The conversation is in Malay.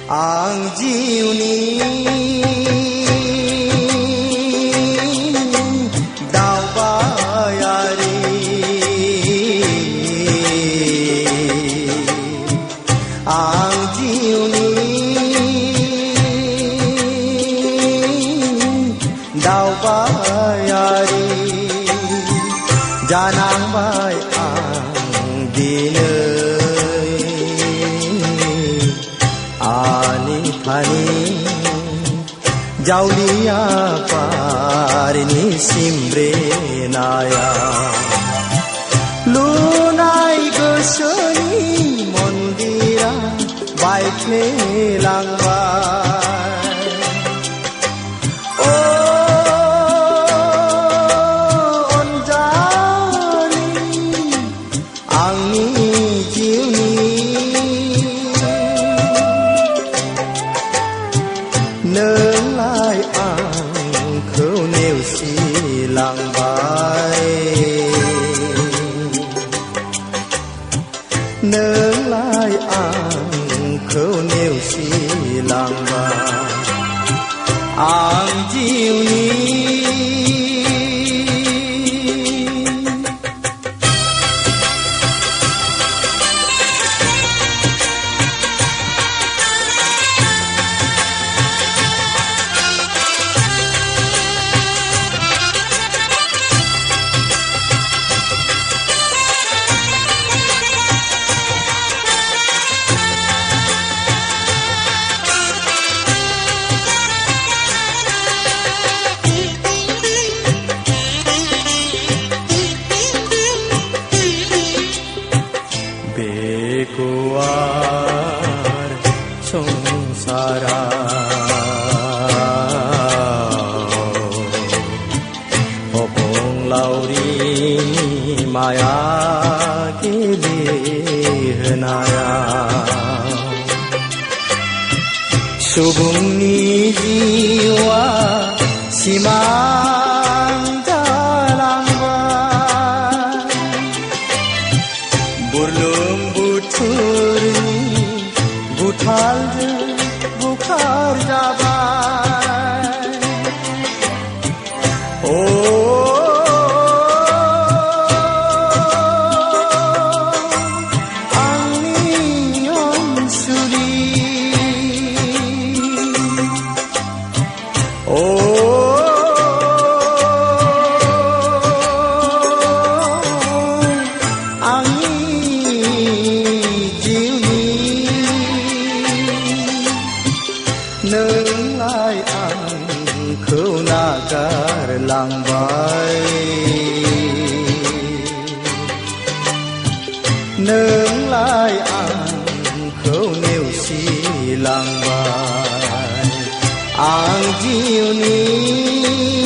Ang jiwni daw bayari ang jiwni daw bayari janang bay ang dinay ani thani jaulia parini simbre naya lunai gosoni mondira baitne langba nâng lại ang khâu nêu xì làng bài nâng lại ang khâu nêu xì làng bài ang chiều ni begoar songsara opong lauri maya kelehnaya subungni jiwa simang jalangban burlum buthal bukhar jabai angni onsuri nâng lại ang khâu nagar lang bay nâng lại ang khâu nêu xì lang bay ang jiu ni